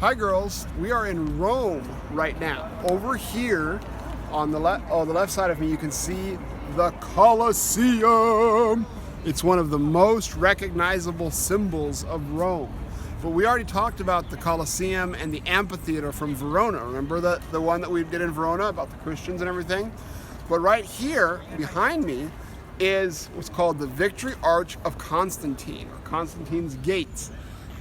Hi girls, we are in Rome right now. Over here on the left side of me you can see the Colosseum. It's one of the most recognizable symbols of Rome. But we already talked about the Colosseum and the amphitheater from Verona. Remember the one that we did in Verona about the Christians and everything? But right here behind me is what's called the Victory Arch of Constantine, or Constantine's Gates.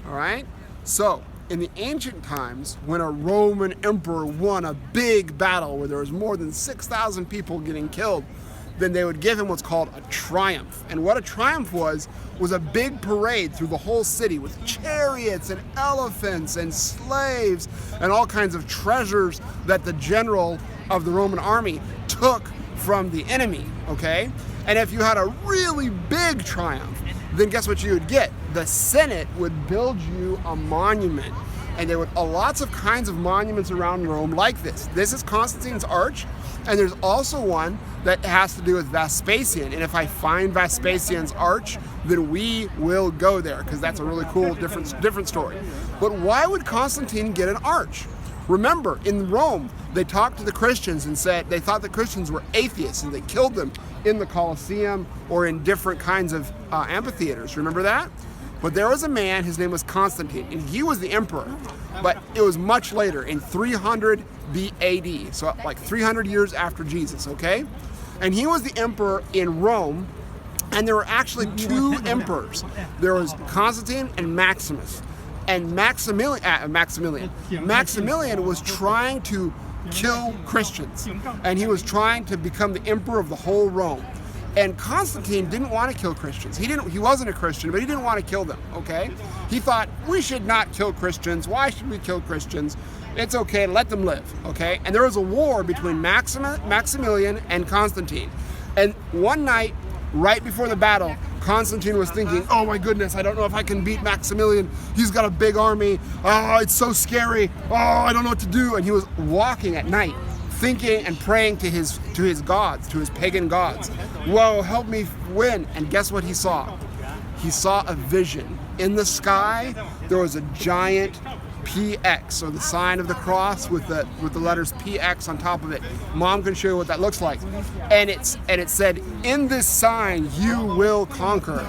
All right? So, in the ancient times, when a Roman emperor won a big battle where there was more than 6,000 people getting killed, then they would give him what's called a triumph. And what a triumph was a big parade through the whole city with chariots and elephants and slaves and all kinds of treasures that the general of the Roman army took from the enemy, okay? And if you had a really big triumph, then guess what you would get? The Senate would build you a monument. And there were lots of kinds of monuments around Rome like this. This is Constantine's Arch, and there's also one that has to do with Vespasian. And if I find Vespasian's Arch, then we will go there, because that's a really cool, different story. But why would Constantine get an arch? Remember, in Rome, they talked to the Christians and said they thought the Christians were atheists, and they killed them in the Colosseum or in different kinds of amphitheaters. Remember that? But there was a man, his name was Constantine, and he was the emperor. But it was much later, in 300 AD, so like 300 years after Jesus, okay? And he was the emperor in Rome, and there were actually two emperors. There was Constantine and Maximus. And Maximilian was trying to kill Christians, and he was trying to become the emperor of the whole Rome. And Constantine didn't want to kill Christians. He wasn't a Christian, but he didn't want to kill them, okay? He thought, we should not kill Christians. Why should we kill Christians? It's okay, let them live, okay? And there was a war between Maximilian and Constantine. And one night, right before the battle, Constantine was thinking, oh my goodness, I don't know if I can beat Maximilian. He's got a big army. Oh, it's so scary. Oh, I don't know what to do. And he was walking at night, thinking and praying to his gods, to his pagan gods. Whoa, help me win. And guess what he saw? He saw a vision. In the sky, there was a giant PX, so the sign of the cross with the letters PX on top of it. Mom can show you what that looks like. And it said, in this sign you will conquer.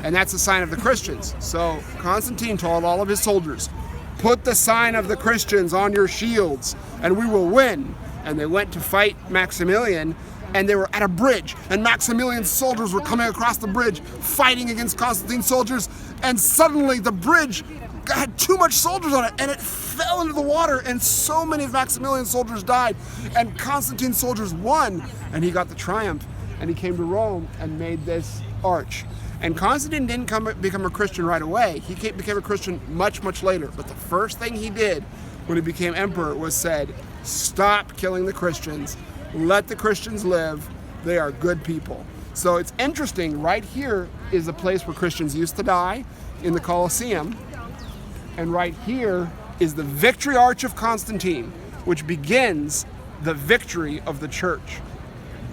And that's the sign of the Christians. So Constantine told all of his soldiers, put the sign of the Christians on your shields and we will win. And they went to fight Maximilian, and they were at a bridge, and Maximilian's soldiers were coming across the bridge fighting against Constantine's soldiers, and suddenly the bridge had too much soldiers on it, and it fell into the water, and so many of Maximilian's soldiers died, and Constantine's soldiers won, and he got the triumph, and he came to Rome and made this arch. And Constantine didn't become a Christian right away. He became a Christian much, much later. But the first thing he did when he became emperor was said, stop killing the Christians. Let the Christians live. They are good people. So it's interesting, right here is a place where Christians used to die, in the Colosseum. And right here is the Victory Arch of Constantine, which begins the victory of the church.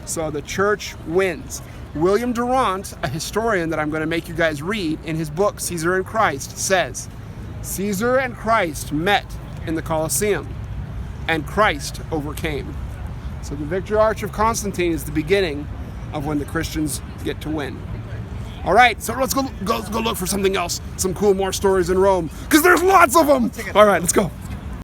So the church wins. William Durant, a historian that I'm going to make you guys read in his book, Caesar and Christ, says, Caesar and Christ met in the Colosseum, and Christ overcame. So the Victory Arch of Constantine is the beginning of when the Christians get to win. All right, so let's go look for something else, some cool more stories in Rome, because there's lots of them. All right, let's go.